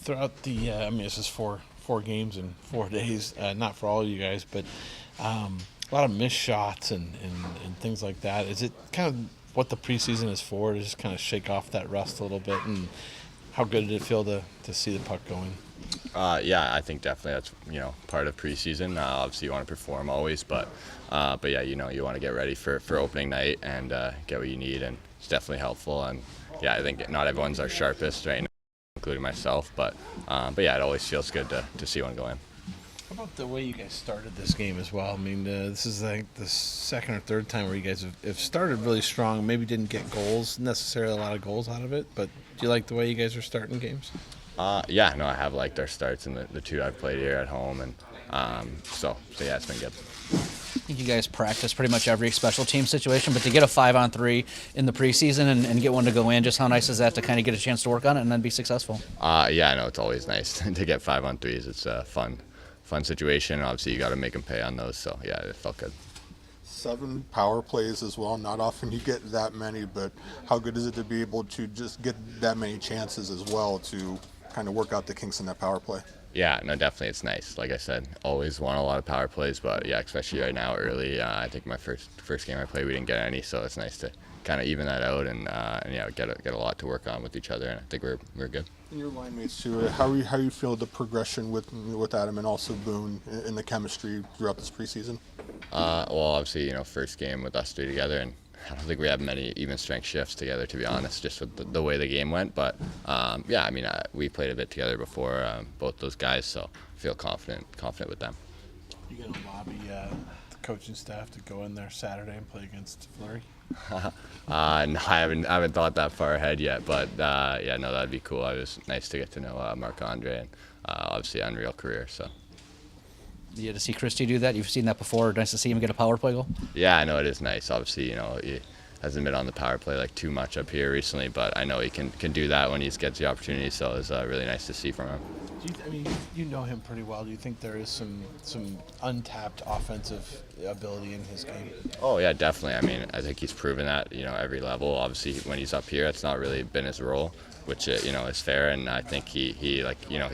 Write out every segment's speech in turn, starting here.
throughout the, this is four games in 4 days, not for all of you guys, but a lot of missed shots and things like that. Is it kind of what the preseason is for, to just kind of shake off that rust a little bit? And how good did it feel to see the puck going? Yeah, I think definitely that's part of preseason. Obviously, you want to perform always, but yeah, you want to get ready for opening night and get what you need, and it's definitely helpful. And yeah, I think not everyone's our sharpest right now, including myself, but yeah, it always feels good to see one go in. How about the way you guys started this game as well? I mean, this is like the second or third time where you guys have started really strong. Maybe didn't get necessarily a lot of goals out of it, but do you like the way you guys are starting games? Yeah, no, I have liked our starts in the two I've played here at home, and so yeah, it's been good. I think you guys practice pretty much every special team situation, but to get a 5-on-3 in the preseason and get one to go in, just how nice is that to kind of get a chance to work on it and then be successful? Yeah, I know it's always nice to get 5-on-3s. It's a fun situation. Obviously, you got to make them pay on those, so yeah, it felt good. 7 power plays as well. Not often you get that many, but how good is it to be able to just get that many chances as well to kind of work out the kinks in that power play? Yeah, no, definitely it's nice. Like I said, always want a lot of power plays, but yeah, especially right now early. I think my first game I played, we didn't get any, so it's nice to kind of even that out and yeah, get a lot to work on with each other, and I think we're good. And your line mates too. How you feel the progression with Adam and also Boone in the chemistry throughout this preseason? Well, obviously, first game with us three together, and I don't think we have many even strength shifts together, to be honest, just with the way the game went. But yeah, I mean, we played a bit together before, both those guys, so I feel confident with them. You gonna lobby the coaching staff to go in there Saturday and play against Fleury? No, I haven't thought that far ahead yet, but yeah, no, that'd be cool. It was nice to get to know Marc-Andre, and obviously unreal career. So. Yeah, to see Christie do that, you've seen that before. Nice to see him get a power play goal. Yeah, I know it is nice. Obviously, he hasn't been on the power play like too much up here recently, but I know he can do that when he gets the opportunity. So it's really nice to see from him. You know him pretty well. Do you think there is some untapped offensive ability in his game? Oh yeah, definitely. I mean, I think he's proven that every level. Obviously, when he's up here, it's not really been his role, which is fair. And I think he he's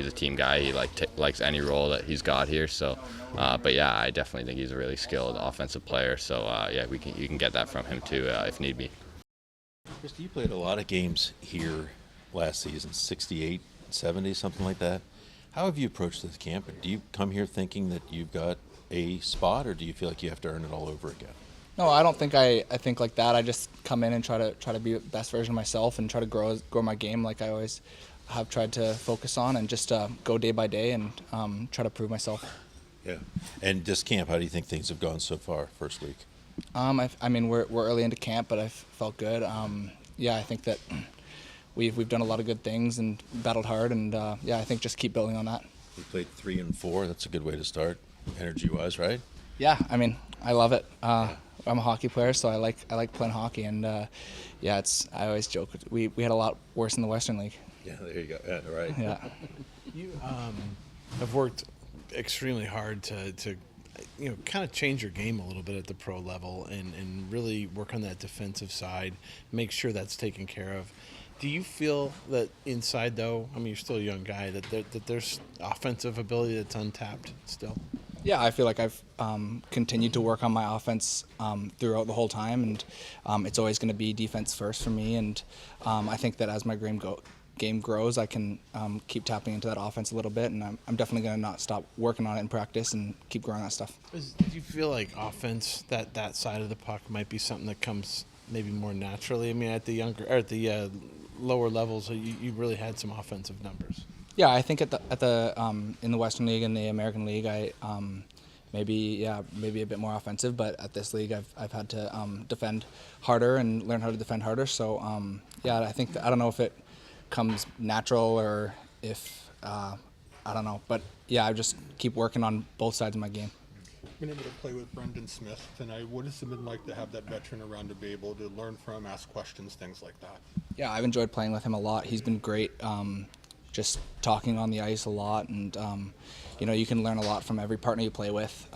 a team guy. He likes any role that he's got here. So, but yeah, I definitely think he's a really skilled offensive player. So yeah, you can get that from him too if need be. Christy, you played a lot of games here last season, 68, 70, something like that. How have you approached this camp? Do you come here thinking that you've got a spot, or do you feel like you have to earn it all over again? No, I don't think I think like that. I just come in and try to be the best version of myself and try to grow my game like I always have tried to focus on, and just go day by day and try to prove myself. Yeah. And this camp, how do you think things have gone so far, first week? I mean, we're early into camp, but I've felt good. Yeah, I think that we've done a lot of good things and battled hard, and yeah, I think just keep building on that. We played 3 and 4. That's a good way to start, energy-wise, right? Yeah, I mean, I love it. I'm a hockey player, so I like playing hockey, and yeah, I always joke we had a lot worse in the Western League. Yeah, there you go. Yeah, right. Yeah. You have worked extremely hard to kind of change your game a little bit at the pro level and really work on that defensive side, make sure that's taken care of. Do you feel that inside, though, I mean, you're still a young guy, that there's offensive ability that's untapped still? Yeah, I feel like I've continued to work on my offense throughout the whole time, and it's always going to be defense first for me. And I think that as my game grows, I can keep tapping into that offense a little bit, and I'm definitely going to not stop working on it in practice and keep growing that stuff. Do you feel like offense, that side of the puck, might be something that comes maybe more naturally? I mean, at the lower levels, you really had some offensive numbers. Yeah, I think at the in the Western League and the American League, I maybe a bit more offensive, but at this league, I've had to defend harder and learn how to defend harder. So yeah, I think I don't know if it comes natural or if I don't know, but yeah, I just keep working on both sides of my game. Been able to play with Brendan Smith tonight. What has it been like to have that veteran around to be able to learn from, ask questions, things like that? Yeah, I've enjoyed playing with him a lot. He's been great. Just talking on the ice a lot, and you can learn a lot from every partner you play with.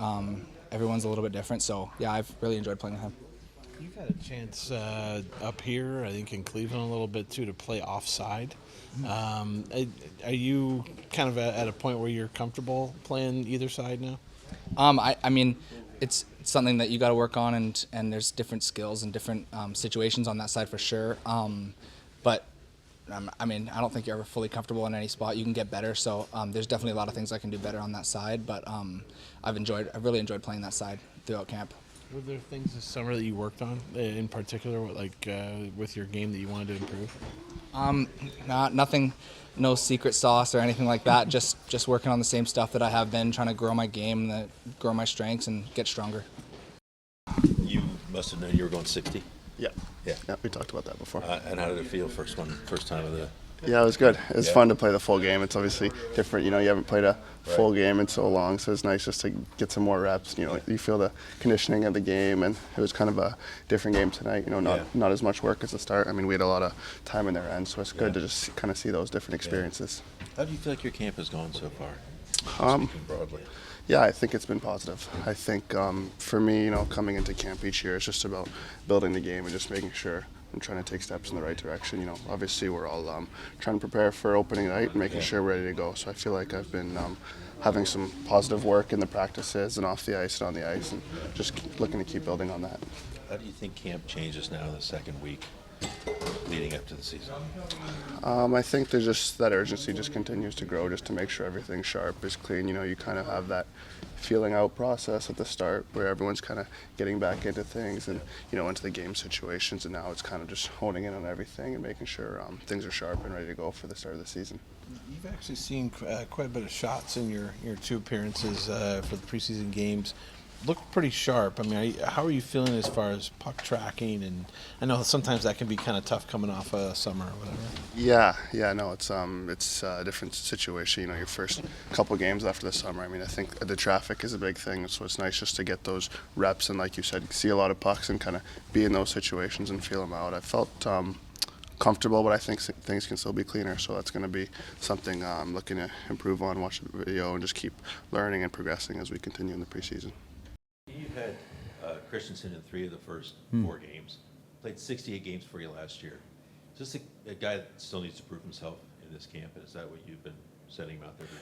Everyone's a little bit different, so yeah, I've really enjoyed playing with him. You've had a chance up here, I think in Cleveland a little bit too, to play offside. Are you kind of at a point where you're comfortable playing either side now? I mean, it's something that you got to work on, and there's different skills and different situations on that side for sure. But I mean, I don't think you're ever fully comfortable in any spot. You can get better, so there's definitely a lot of things I can do better on that side. But I've really enjoyed playing that side throughout camp. Were there things this summer that you worked on in particular, with your game that you wanted to improve? Nothing, no secret sauce or anything like that. Just working on the same stuff that I have been, trying to grow my game, grow my strengths, and get stronger. You must have known you were going 60. Yeah. Yeah. Yeah, we talked about that before. And how did it feel first time of the? Yeah, it was good. It was Yeah. fun to play the full game. It's obviously different. You know, you haven't played a full game in so long, so it's nice just to get some more reps. You know, you feel the conditioning of the game, and it was kind of a different game tonight. You know, not as much work as the start. I mean, we had a lot of time in their end, so it's good to just kind of see those different experiences. How do you feel like your camp has gone so far? Speaking broadly. Yeah, I think it's been positive. I think for me, you know, coming into camp each year, it's just about building the game and just making sure I'm trying to take steps in the right direction. You know, obviously we're all trying to prepare for opening night and making sure we're ready to go. So I feel like I've been having some positive work in the practices and off the ice and on the ice, and just looking to keep building on that. How do you think camp changes now in the second week leading up to the season? I think there's just that urgency just continues to grow, just to make sure everything's sharp, is clean. You know, you kind of have that feeling out process at the start where everyone's kind of getting back into things and, you know, into the game situations, and now it's kind of just honing in on everything and making sure things are sharp and ready to go for the start of the season. You've actually seen quite a bit of shots in your two appearances for the preseason games. Looked pretty sharp. I mean, how are you feeling as far as puck tracking? And I know sometimes that can be kind of tough coming off a summer or whatever. Yeah, no, it's a different situation. You know, your first couple games after the summer. I mean, I think the traffic is a big thing, so it's nice just to get those reps and, like you said, see a lot of pucks and kind of be in those situations and feel them out. I felt comfortable, but I think things can still be cleaner, so that's going to be something I'm looking to improve on, watch the video, and just keep learning and progressing as we continue in the preseason. You've had Christiansen in 3 of the first 4 games. Played 68 games for you last year. Is this a guy that still needs to prove himself in this camp? And is that what you've been setting him out there to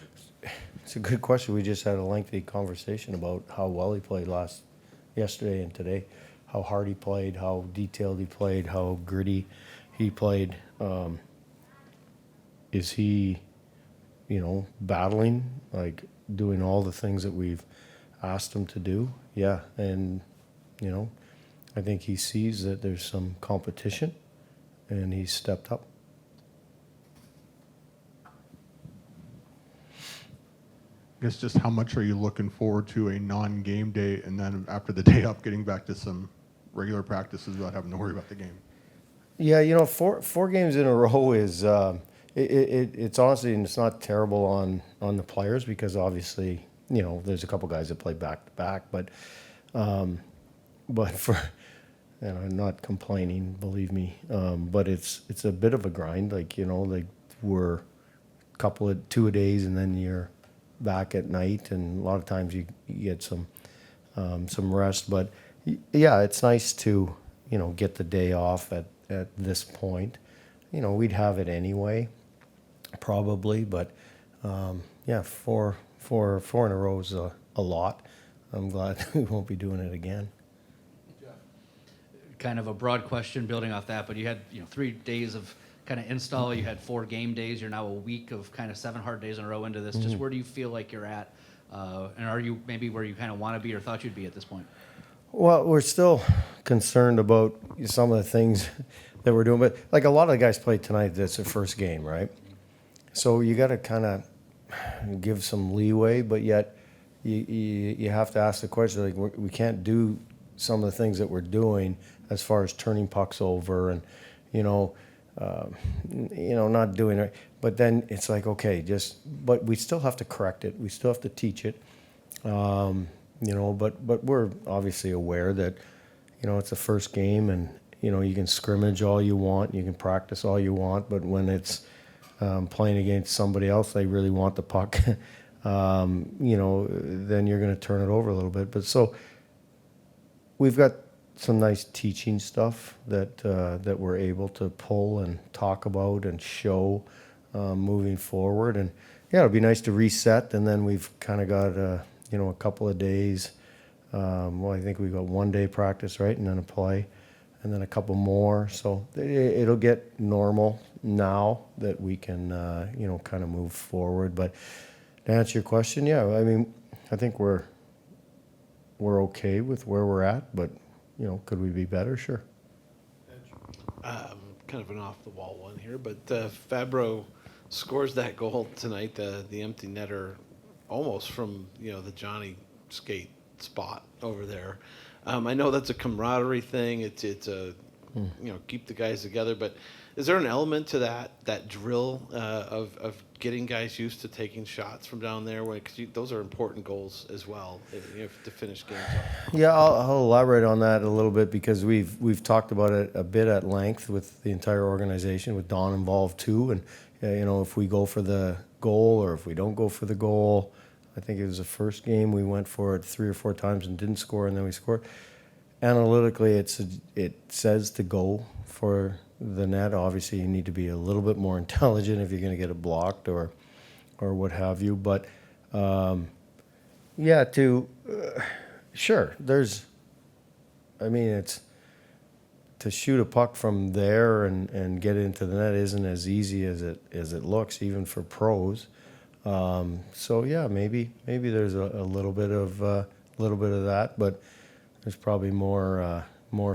do? It's a good question. We just had a lengthy conversation about how well he played yesterday and today, how hard he played, how detailed he played, how gritty he played. Is he, you know, battling, like doing all the things that we've asked him to do? Yeah, and you know, I think he sees that there's some competition, and he's stepped up. I guess just how much are you looking forward to a non-game day, and then after the day up, getting back to some regular practices without having to worry about the game? Yeah, you know, four games in a row is it's honestly, and it's not terrible on the players, because obviously, you know, there's a couple guys that play back to back, but for, you know, I'm not complaining, believe me, but it's a bit of a grind. Like, you know, like we're 2 a days, and then you're back at night, and a lot of times you get some rest. But yeah, it's nice to, you know, get the day off at this point. You know, we'd have it anyway, probably, but yeah, four in a row is a lot. I'm glad we won't be doing it again. Kind of a broad question building off that, but you had 3 days of kind of install. You had 4 game days. You're now a week of kind of 7 hard days in a row into this. Just where do you feel like you're at? And are you maybe where you kind of want to be or thought you'd be at this point? Well, we're still concerned about some of the things that we're doing, but like a lot of the guys played tonight, that's their first game, right? So you got to kind of give some leeway, but yet you have to ask the question, like, we can't do some of the things that we're doing as far as turning pucks over and, not doing it. But then it's like, okay, but we still have to correct it. We still have to teach it. But we're obviously aware that, it's the first game, and, you can scrimmage all you want, you can practice all you want, but when it's playing against somebody else, they really want the puck, then you're going to turn it over a little bit. But so we've got some nice teaching stuff that we're able to pull and talk about and show moving forward. And yeah, it'll be nice to reset. And then we've kind of got a couple of days. I think we got 1 day practice, right, and then a play, and then a couple more. So it'll get normal now that we can kind of move forward. But to answer your question, yeah, I mean, I think we're okay with where we're at, but could we be better? Sure. Kind of an off-the-wall one here, but Fabro scores that goal tonight, the empty netter, almost from the Johnny skate spot over there. I know that's a camaraderie thing. It's a keep the guys together. But is there an element to that drill of getting guys used to taking shots from down there? Because those are important goals as well, to finish games off. Yeah, I'll elaborate on that a little bit because we've talked about it a bit at length with the entire organization, with Don involved too. And if we go for the goal or if we don't go for the goal, I think it was the first game we went for it 3 or 4 times and didn't score, and then we scored. Analytically, it says to go for the net. Obviously, you need to be a little bit more intelligent if you're going to get it blocked or what have you. But sure, it's to shoot a puck from there and get it into the net isn't as easy as it looks, even for pros. So yeah, maybe there's a little bit of that, but there's probably more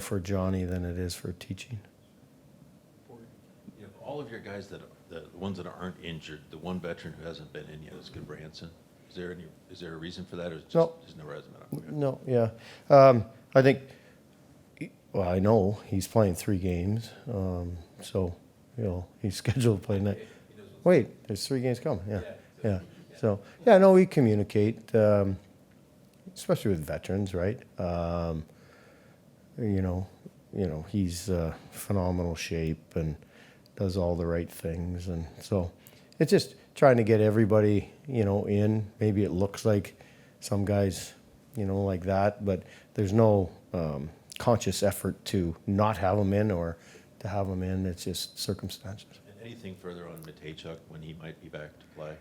for Johnny than it is for teaching. All of your guys the ones that aren't injured, the one veteran who hasn't been in yet is Christiansen. Is there a reason for that, or just never hasn't been up? No, yeah. I think. Well, I know he's playing 3 games, so he's scheduled to play tonight. Wait, there's 3 games coming. Yeah. So yeah, no, we communicate, especially with veterans, right? He's phenomenal shape and does all the right things, and so it's just trying to get everybody, in. Maybe it looks like some guys, like that, but there's no conscious effort to not have them in or to have them in. It's just circumstances. And anything further on Matejchuk when he might be back to play?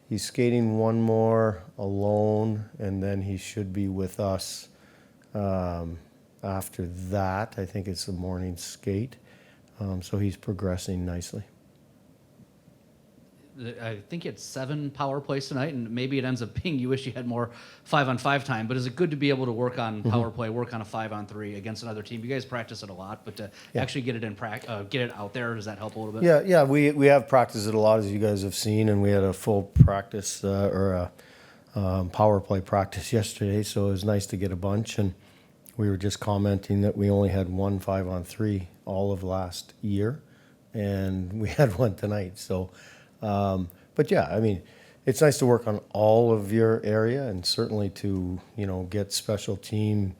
He's skating 1 more alone, and then he should be with us after that. I think it's the morning skate. So he's progressing nicely. I think you had 7 power plays tonight, and maybe it ends up being you wish you had more 5-on-5 time. But is it good to be able to work on power play, work on a 5-on-3 against another team? You guys practice it a lot, but to actually get it get it out there, does that help a little bit? Yeah. We have practiced it a lot, as you guys have seen, and we had a full practice or a power play practice yesterday. So it was nice to get a bunch. And we were just commenting that we only had 1 5-on-3 all of last year, and we had 1 tonight. So. But yeah, I mean, it's nice to work on all of your area, and certainly to get special team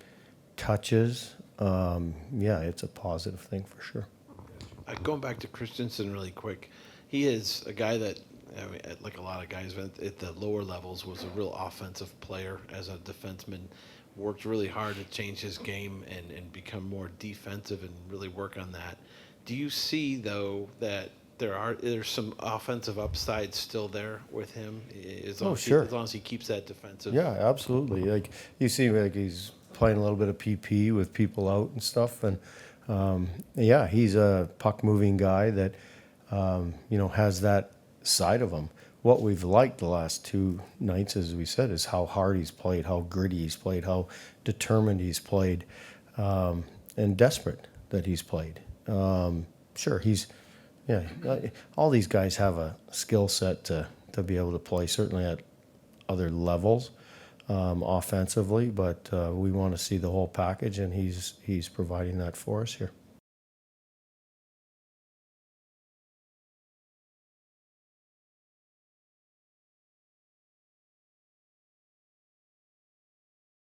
touches. It's a positive thing for sure. Going back to Christiansen really quick, he is a guy that, like a lot of guys at the lower levels, was a real offensive player as a defenseman. Worked really hard to change his game and become more defensive and really work on that. Do you see though that there's some offensive upside still there with him, as long as he keeps that defensive? Yeah, absolutely. Like you see, like he's playing a little bit of PP with people out and stuff, and he's a puck moving guy that has that side of him. What we've liked the last 2 nights, as we said, is how hard he's played, how gritty he's played, how determined he's played, and desperate that he's played. All these guys have a skill set to be able to play, certainly at other levels offensively, but we want to see the whole package, and he's providing that for us here.